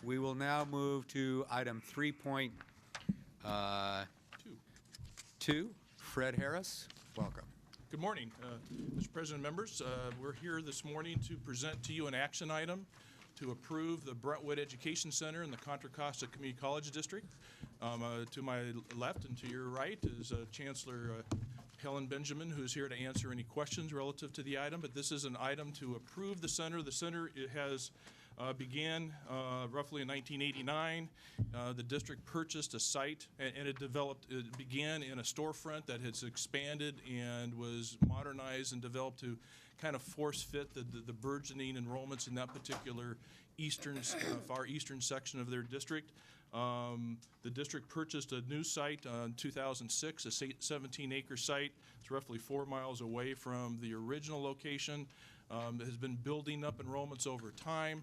We will now move to item 3.2. Fred Harris, welcome. Good morning, Mr. President, members. We're here this morning to present to you an action item to approve the Brentwood Education Center in the Contra Costa Community College District. To my left and to your right is Chancellor Helen Benjamin, who's here to answer any questions relative to the item. But this is an item to approve the center. The center began roughly in 1989. The district purchased a site, and it began in a storefront that has expanded and was modernized and developed to kind of force fit the burgeoning enrollments in that particular far eastern section of their district. The district purchased a new site in 2006, a 17-acre site. It's roughly 4 miles away from the original location. It has been building up enrollments over time.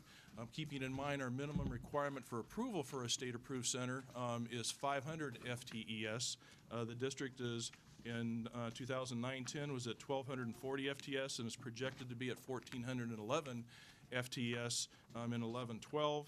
Keeping in mind our minimum requirement for approval for a state-approved center is 500 FTES. The district is in 2009-10 was at 1,240 FTS and is projected to be at 1,411 FTS in 11-12.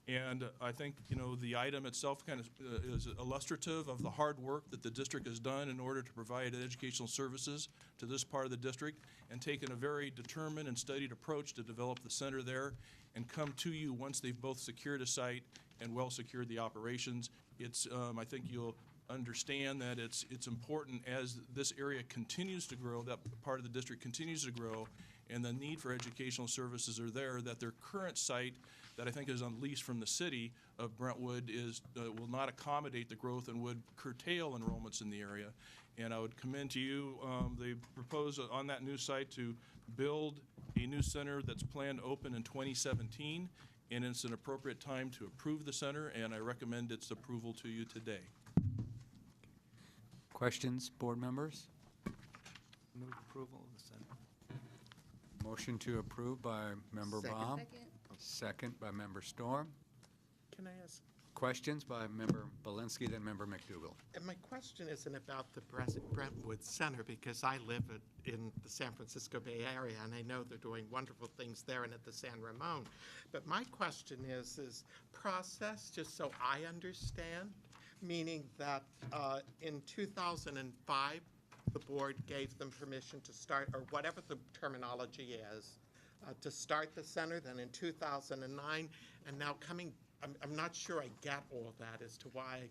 And I think, the item itself kind of is illustrative of the hard work that the district has done in order to provide educational services to this part of the district, and taken a very determined and studied approach to develop the center there and come to you once they've both secured a site and well secured the operations. It's, I think you'll understand that it's important as this area continues to grow, that part of the district continues to grow, and the need for educational services are there, that their current site that I think is on lease from the city of Brentwood will not accommodate the growth and would curtail enrollments in the area. And I would commend to you, they propose on that new site to build a new center that's planned to open in 2017, and it's an appropriate time to approve the center, and I recommend its approval to you today. Questions, board members? Move approval of the center. Motion to approve by Member Baum. Second by Member Storm. Can I ask? Questions by Member Belinsky, then Member McDougall. And my question isn't about the Brentwood Center, because I live in the San Francisco Bay Area, and I know they're doing wonderful things there and at the San Ramon. But my question is process, just so I understand, meaning that in 2005, the board gave them permission to start, or whatever the terminology is, to start the center, then in 2009, and now I'm not sure I get all of that as to why,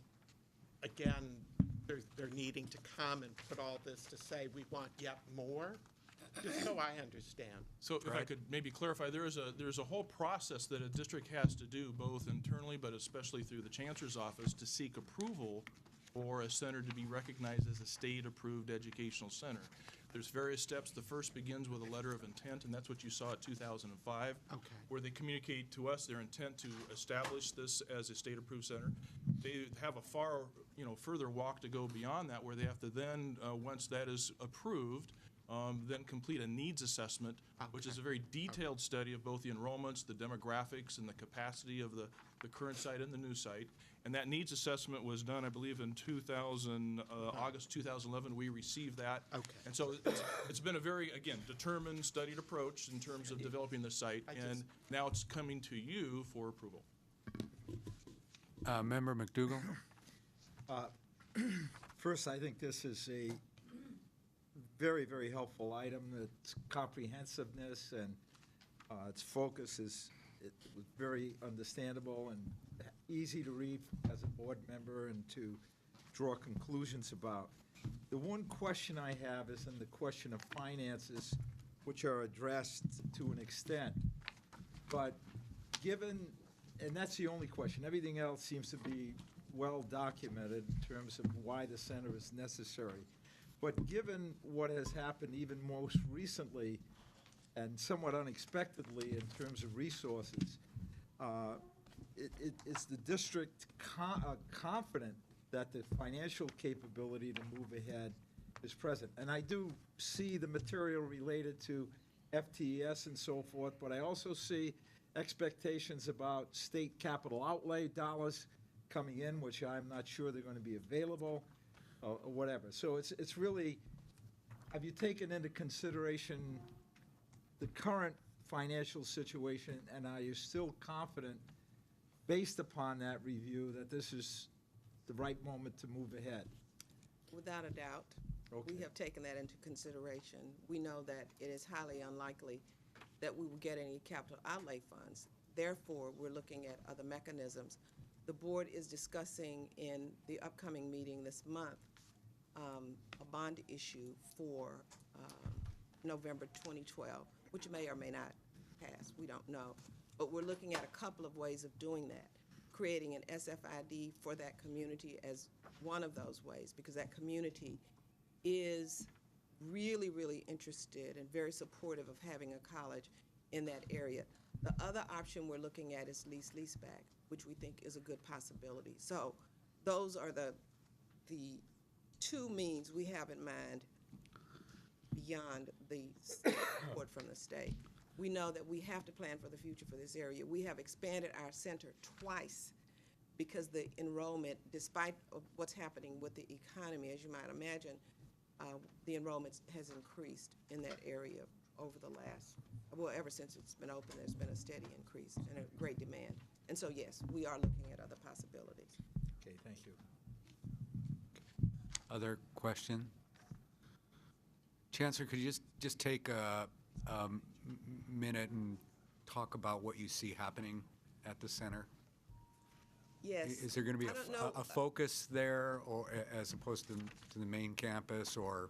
again, they're needing to come and put all this to say we want yet more, just so I understand. So if I could maybe clarify, there's a whole process that a district has to do, both internally but especially through the Chancellor's office, to seek approval for a center to be recognized as a state-approved educational center. There's various steps. The first begins with a letter of intent, and that's what you saw at 2005, where they communicate to us their intent to establish this as a state-approved center. They have a far, further walk to go beyond that, where they have to then, once that is approved, then complete a needs assessment, which is a very detailed study of both the enrollments, the demographics, and the capacity of the current site and the new site. And that needs assessment was done, I believe, in August 2011. We received that. And so it's been a very, again, determined, studied approach in terms of developing the site, and now it's coming to you for approval. Member McDougall. First, I think this is a very, very helpful item. Its comprehensiveness and its focus was very understandable and easy to read as a board member and to draw conclusions about. The one question I have is in the question of finances, which are addressed to an extent. But given, and that's the only question, everything else seems to be well documented in terms of why the center is necessary. But given what has happened even most recently and somewhat unexpectedly in terms of resources, is the district confident that the financial capability to move ahead is present? And I do see the material related to FTES and so forth, but I also see expectations about state capital outlay dollars coming in, which I'm not sure they're going to be available. Or whatever. So it's really, have you taken into consideration the current financial situation, and are you still confident based upon that review, that this is the right moment to move ahead? Without a doubt. Okay. We have taken that into consideration. We know that it is highly unlikely that we will get any capital outlay funds. Therefore, we're looking at other mechanisms. The board is discussing in the upcoming meeting this month a bond issue for November 2012, which may or may not pass. We don't know. But we're looking at a couple of ways of doing that. Creating an SFID for that community as one of those ways, because that community is really, really interested and very supportive of having a college in that area. The other option we're looking at is lease-back, which we think is a good possibility. So those are the two means we have in mind beyond the support from the state. We know that we have to plan for the future for this area. We have expanded our center twice because the enrollment, despite of what's happening with the economy, as you might imagine, the enrollment has increased in that area over the last, well, ever since it's been open, there's been a steady increase and a great demand. And so, yes, we are looking at other possibilities. Okay, thank you. Other question? Chancellor, could you just take a minute and talk about what you see happening at the center? Yes. Is there going to be I don't know. a focus there, or as opposed to the main campus, or?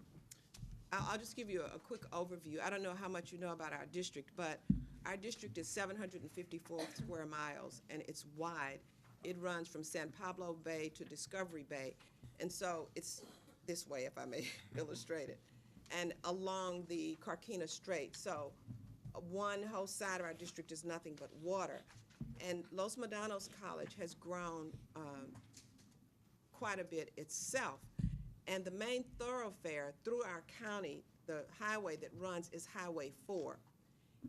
I'll just give you a quick overview. I don't know how much you know about our district, but our district is 754 square miles, and it's wide. It runs from San Pablo Bay to Discovery Bay, and so it's this way, if I may illustrate it, and along the Carquina Strait. So one whole side of our district is nothing but water. And Los Medanos College has grown quite a bit itself. And the main thoroughfare through our county, the highway that runs, is Highway 4.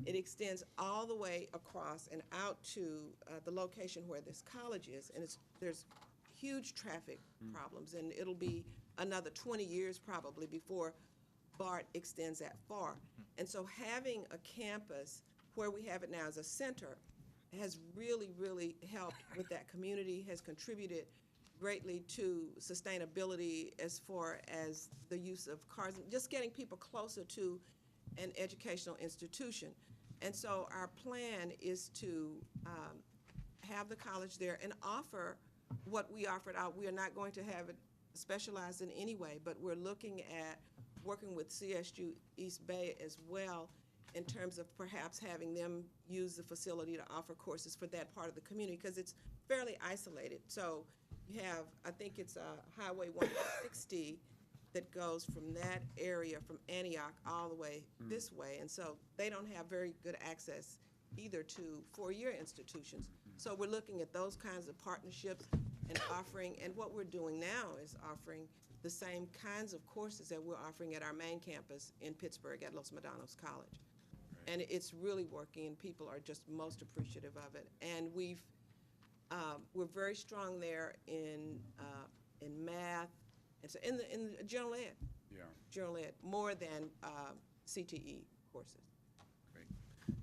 It extends all the way across and out to the location where this college is. And there's huge traffic problems. And it'll be another 20 years probably before BART extends that far. And so having a campus where we have it now as a center has really, really helped with that community, has contributed greatly to sustainability as far as the use of cars, just getting people closer to an educational institution. And so our plan is to have the college there and offer what we offered out. We are not going to have it specialized in any way, but we're looking at working with CSU East Bay as well in terms of perhaps having them use the facility to offer courses for that part of the community, because it's fairly isolated. So you have, I think it's Highway 160 that goes from that area, from Antioch, all the way this way. And so they don't have very good access either to four-year institutions. So we're looking at those kinds of partnerships and offering, and what we're doing now is offering the same kinds of courses that we're offering at our main campus in Pittsburgh at Los Medanos College. And it's really working, and people are just most appreciative of it. And we're very strong there in math, and so in the general ed. Yeah. General ed, more than CTE courses. Great.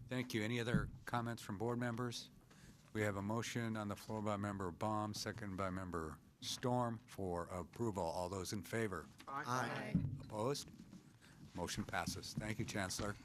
Thank you. Any other comments from board members? We have a motion on the floor by Member Baum, second by Member Storm for approval. All those in favor? Aye. Opposed? Motion passes. Thank you, Chancellor.